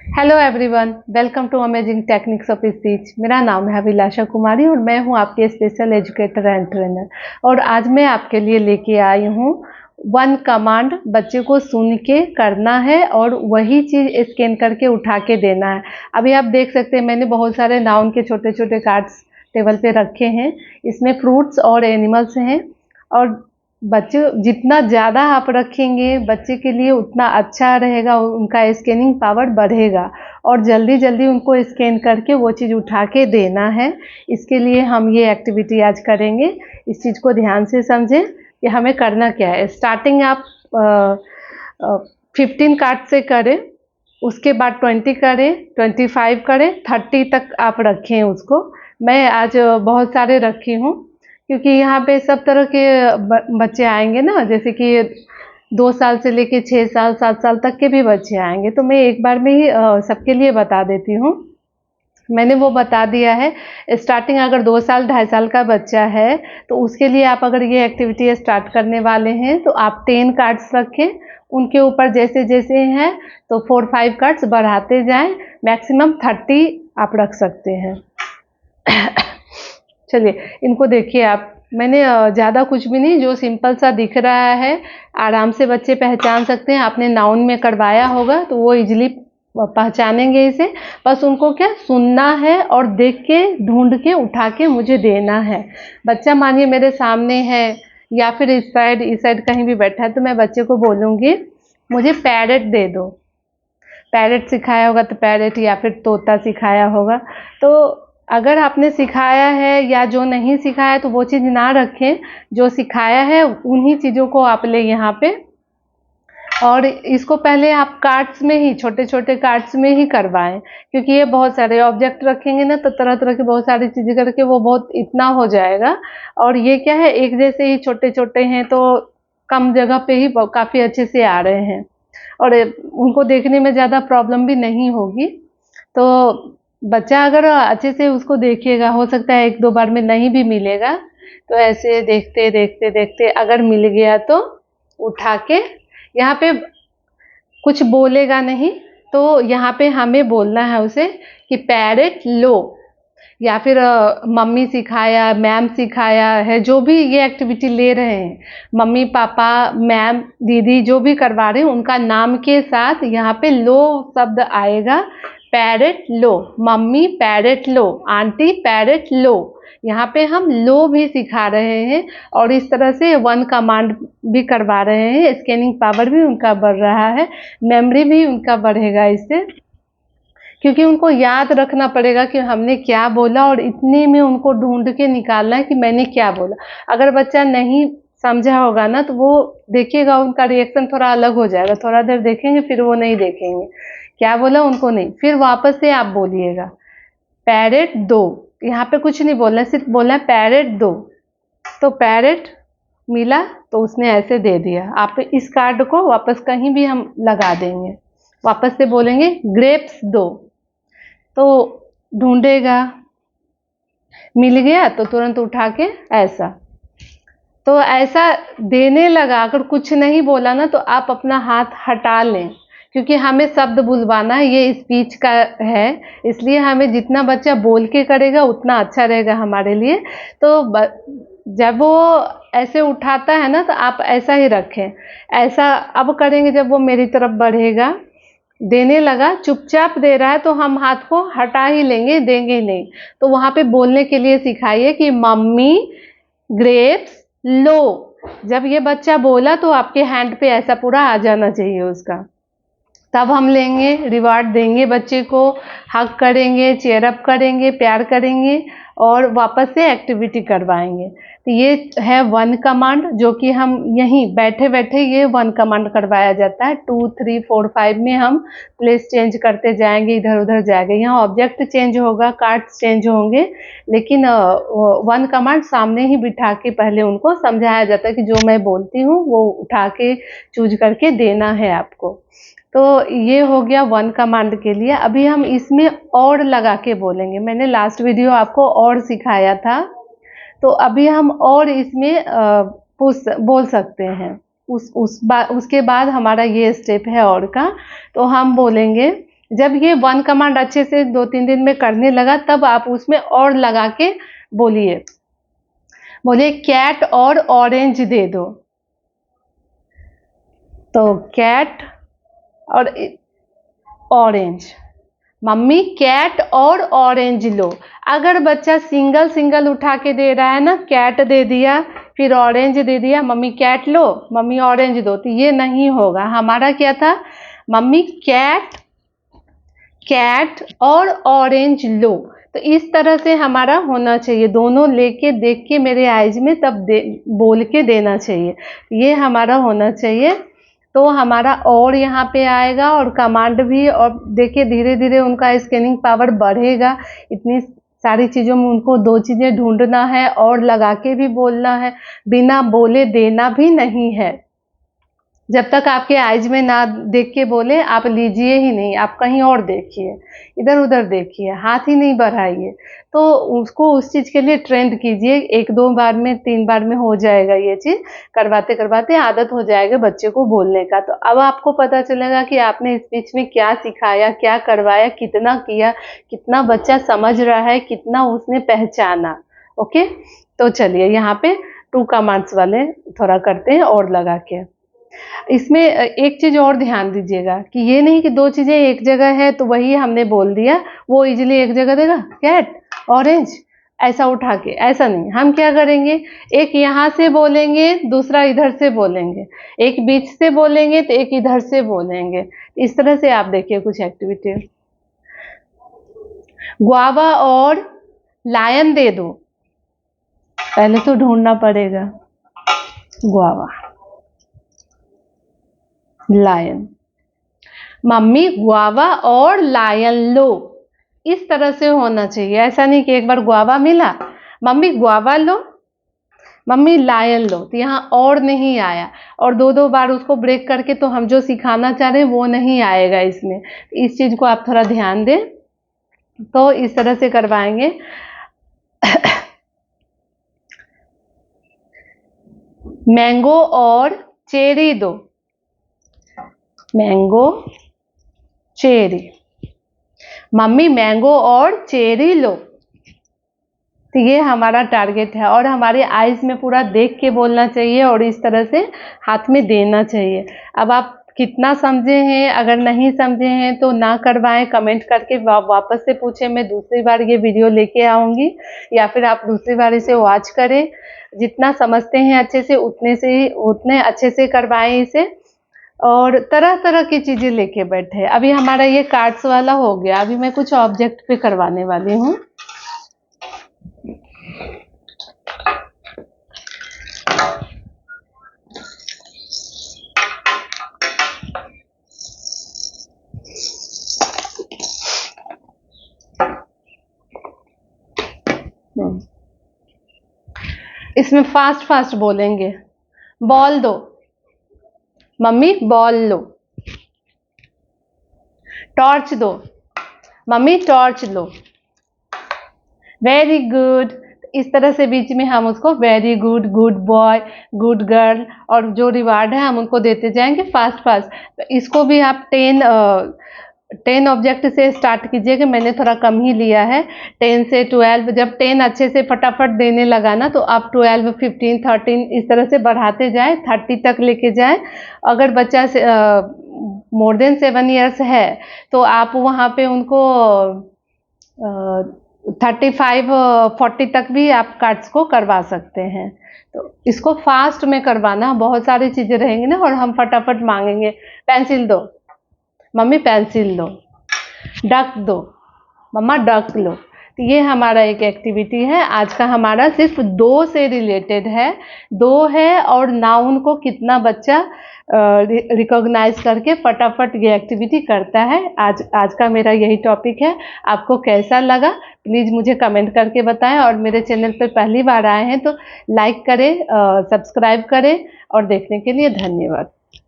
Hello everyone, welcome to amazing techniques of speech. मेरा नाम है अभिलाषा कुमारी और मैं हूं आपकी स्पेशल एजुकेटर एंड ट्रेनर। और आज मैं आपके लिए लेके आई हूं वन कमांड। बच्चे को सुन के करना है और वही चीज़ स्कैन करके उठा के देना है। अभी आप देख सकते हैं मैंने बहुत सारे नाउन के छोटे छोटे कार्ड्स टेबल पे रखे हैं। इसमें फ्रूट्स और एनिमल्स हैं और बच्चे जितना ज़्यादा आप रखेंगे बच्चे के लिए उतना अच्छा रहेगा, उनका स्कैनिंग पावर बढ़ेगा और जल्दी जल्दी उनको स्कैन करके वो चीज़ उठा के देना है। इसके लिए हम ये एक्टिविटी आज करेंगे। इस चीज़ को ध्यान से समझें कि हमें करना क्या है। स्टार्टिंग आप 15 कार्ड से करें, उसके बाद 20 करें, 25 करें, 30 तक आप रखें उसको। मैं आज बहुत सारे रखी हूँ क्योंकि यहाँ पे सब तरह के बच्चे आएंगे ना, जैसे कि 2 साल से लेके 6 साल 7 साल तक के भी बच्चे आएंगे, तो मैं एक बार में ही सबके लिए बता देती हूँ। मैंने वो बता दिया है। स्टार्टिंग अगर 2 साल 2.5 साल का बच्चा है तो उसके लिए आप अगर ये एक्टिविटी स्टार्ट करने वाले हैं तो आप 10 कार्ड्स रखें, उनके ऊपर जैसे जैसे हैं तो 4-5 कार्ड्स बढ़ाते जाएं। मैक्सिमम 30 आप रख सकते हैं। चलिए इनको देखिए आप। मैंने ज़्यादा कुछ भी नहीं, जो सिंपल सा दिख रहा है आराम से बच्चे पहचान सकते हैं। आपने नाउन में करवाया होगा तो वो इजीली पहचानेंगे इसे। बस उनको क्या सुनना है और देख के ढूंढ के उठा के मुझे देना है। बच्चा मानिए मेरे सामने है या फिर इस साइड कहीं भी बैठा है तो मैं बच्चे को बोलूँगी मुझे पैरेट दे दो। पैरेट सिखाया होगा तो पैरेट, या फिर तोता सिखाया होगा। तो अगर आपने सिखाया है या जो नहीं सिखाया तो वो चीज़ ना रखें, जो सिखाया है उन्हीं चीज़ों को आप ले यहाँ पे। और इसको पहले आप कार्ड्स में ही, छोटे छोटे कार्ड्स में ही करवाएं, क्योंकि ये बहुत सारे ऑब्जेक्ट रखेंगे ना तो तरह तरह की बहुत सारी चीज़ें करके वो बहुत इतना हो जाएगा। और ये क्या है, एक जैसे ही छोटे छोटे हैं तो कम जगह पे ही काफ़ी अच्छे से आ रहे हैं और उनको देखने में ज़्यादा प्रॉब्लम भी नहीं होगी। तो बच्चा अगर अच्छे से उसको देखिएगा, हो सकता है 1-2 बार में नहीं भी मिलेगा, तो ऐसे देखते देखते देखते अगर मिल गया तो उठा के, यहाँ पे कुछ बोलेगा नहीं तो यहाँ पे हमें बोलना है उसे कि पैरेट लो, या फिर मम्मी सिखाया, मैम सिखाया है, जो भी ये एक्टिविटी ले रहे हैं, मम्मी पापा मैम दीदी जो भी करवा रहे हैं उनका नाम के साथ यहाँ पे लो शब्द आएगा। पैरेट लो, मम्मी पैरेट लो, आंटी पैरेट लो। यहाँ पे हम लो भी सिखा रहे हैं और इस तरह से वन कमांड भी करवा रहे हैं। स्कैनिंग पावर भी उनका बढ़ रहा है, मेमोरी भी उनका बढ़ेगा इससे, क्योंकि उनको याद रखना पड़ेगा कि हमने क्या बोला और इतने में उनको ढूंढ के निकालना है कि मैंने क्या बोला। अगर बच्चा नहीं समझा होगा ना तो वो देखिएगा उनका रिएक्शन थोड़ा अलग हो जाएगा। थोड़ा देर देखेंगे फिर वो नहीं देखेंगे, क्या बोला उनको नहीं, फिर वापस से आप बोलिएगा पैरेट दो। यहाँ पे कुछ नहीं बोलना, सिर्फ बोलना है पैरेट दो। तो पैरेट मिला तो उसने ऐसे दे दिया। आप इस कार्ड को वापस कहीं भी हम लगा देंगे। वापस से बोलेंगे ग्रेप्स दो, तो ढूंढेगा, मिल गया तो तुरंत उठा के ऐसा। तो ऐसा देने लगा, अगर कुछ नहीं बोला ना तो आप अपना हाथ हटा लें, क्योंकि हमें शब्द बुलवाना है, ये स्पीच का है, इसलिए हमें जितना बच्चा बोल के करेगा उतना अच्छा रहेगा हमारे लिए। तो जब वो ऐसे उठाता है ना तो आप ऐसा ही रखें। ऐसा अब करेंगे जब वो मेरी तरफ बढ़ेगा, देने लगा, चुपचाप दे रहा है तो हम हाथ को हटा ही लेंगे, देंगे नहीं। तो वहाँ पे बोलने के लिए सिखाइए कि मम्मी ग्रेप्स लो। जब ये बच्चा बोला तो आपके हैंड पे ऐसा पूरा आ जाना चाहिए उसका, तब हम लेंगे, रिवार्ड देंगे बच्चे को, हग करेंगे, चेयर अप करेंगे, प्यार करेंगे और वापस से एक्टिविटी करवाएंगे। तो ये है वन कमांड, जो कि हम यहीं बैठे बैठे ये वन कमांड करवाया जाता है। 2, 3, 4, 5 में हम प्लेस चेंज करते जाएंगे, इधर उधर जाएंगे, यहाँ ऑब्जेक्ट चेंज होगा, कार्ड्स चेंज होंगे, लेकिन वन कमांड सामने ही बिठा के पहले उनको समझाया जाता है कि जो मैं बोलती हूँ वो उठा के चूज करके देना है आपको। तो ये हो गया वन कमांड के लिए। अभी हम इसमें और लगा के बोलेंगे। मैंने लास्ट वीडियो आपको और सिखाया था, तो अभी हम और इसमें बोल सकते हैं। उसके बाद हमारा ये स्टेप है और का। तो हम बोलेंगे जब ये वन कमांड अच्छे से 2-3 दिन में करने लगा तब आप उसमें और लगा के बोलिए। बोलिए कैट और ऑरेंज दे दो। तो कैट और ऑरेंज, मम्मी कैट और ऑरेंज लो। अगर बच्चा सिंगल सिंगल उठा के दे रहा है ना, कैट दे दिया फिर ऑरेंज दे दिया, मम्मी कैट लो मम्मी ऑरेंज दो, तो ये नहीं होगा। हमारा क्या था, मम्मी कैट कैट और ऑरेंज लो। तो इस तरह से हमारा होना चाहिए, दोनों लेके देख के मेरे आइज में तब बोल के देना चाहिए, ये हमारा होना चाहिए। तो हमारा और यहाँ पे आएगा और कमांड भी, और देखिए धीरे धीरे उनका स्कैनिंग पावर बढ़ेगा। इतनी सारी चीज़ों में उनको 2 चीज़ें ढूंढना है और लगा के भी बोलना है, बिना बोले देना भी नहीं है। जब तक आपके आइज में ना देख के बोले आप लीजिए ही नहीं, आप कहीं और देखिए, इधर उधर देखिए, हाथ ही नहीं बढ़ाइए। तो उसको उस चीज़ के लिए ट्रेंड कीजिए। 1-2 बार में 3 बार में हो जाएगा, ये चीज़ करवाते करवाते आदत हो जाएगा बच्चे को बोलने का। तो अब आपको पता चलेगा कि आपने इस बीच में क्या सिखाया, क्या करवाया, कितना किया, कितना बच्चा समझ रहा है, कितना उसने पहचाना। ओके, तो चलिए यहाँ पे 2 कमांड्स वाले थोड़ा करते हैं और लगा के। इसमें एक चीज़ और ध्यान दीजिएगा कि ये नहीं कि 2 चीज़ें एक जगह है तो वही हमने बोल दिया, वो इजीली एक जगह देगा, कैट ऑरेंज ऐसा उठा के, ऐसा नहीं। हम क्या करेंगे, एक यहाँ से बोलेंगे, दूसरा इधर से बोलेंगे, एक बीच से बोलेंगे तो एक इधर से बोलेंगे। इस तरह से आप देखिए कुछ एक्टिविटी। गुआवा और लायन दे दो, पहले तो ढूंढना पड़ेगा। गुआवा लायन, मम्मी गुआवा और लायन लो। इस तरह से होना चाहिए, ऐसा नहीं कि एक बार गुआवा मिला मम्मी गुआवा लो मम्मी लायन लो, तो यहाँ और नहीं आया, और 2-2 बार उसको ब्रेक करके तो हम जो सिखाना चाह रहे हैं वो नहीं आएगा इसमें। इस चीज़ को आप थोड़ा ध्यान दें। तो इस तरह से करवाएंगे। मैंगो और चेरी दो, मैंगो चेरी, मम्मी मैंगो और चेरी लो। तो ये हमारा टारगेट है, और हमारे आइज में पूरा देख के बोलना चाहिए और इस तरह से हाथ में देना चाहिए। अब आप कितना समझे हैं, अगर नहीं समझे हैं तो ना करवाएं, कमेंट करके वापस से पूछें, मैं दूसरी बार ये वीडियो लेके आऊँगी, या फिर आप दूसरी बार इसे वॉच करें। जितना समझते हैं अच्छे से उतने अच्छे से करवाएं इसे, और तरह तरह की चीज़ें लेके बैठे। अभी हमारा ये कार्ड्स वाला हो गया, अभी मैं कुछ ऑब्जेक्ट पे करवाने वाली हूँ। इसमें फास्ट फास्ट बोलेंगे। बॉल दो, मम्मी बॉल लो। टॉर्च दो, मम्मी टॉर्च लो। Very good. इस तरह से बीच में हम उसको very good, good boy, good girl, और जो रिवार्ड है हम उनको देते जाएंगे फास्ट फास्ट। तो इसको भी आप 10 ऑब्जेक्ट से स्टार्ट कीजिएगा, मैंने थोड़ा कम ही लिया है। 10 से 12, जब 10 अच्छे से फटाफट देने लगा ना तो आप 12, 15, 13 इस तरह से बढ़ाते जाए, 30 तक लेके जाए। अगर बच्चा मोर देन 7 ईयर्स है तो आप वहाँ पे उनको 35, 40 तक भी आप कार्ड्स को करवा सकते हैं। तो इसको फास्ट में करवाना, बहुत सारी चीज़ें रहेंगी ना और हम फटाफट मांगेंगे। पेंसिल दो, मम्मी पेंसिल दो। डक दो, मम्मा डक लो। तो ये हमारा एक एक्टिविटी है आज का, हमारा सिर्फ 2 से रिलेटेड है। 2 है और नाउन को कितना बच्चा रिकॉग्नाइज करके फटाफट ये एक्टिविटी करता है। आज का मेरा यही टॉपिक है। आपको कैसा लगा प्लीज़ मुझे कमेंट करके बताएं, और मेरे चैनल पर पहली बार आए हैं तो लाइक करें, सब्सक्राइब करें, और देखने के लिए धन्यवाद।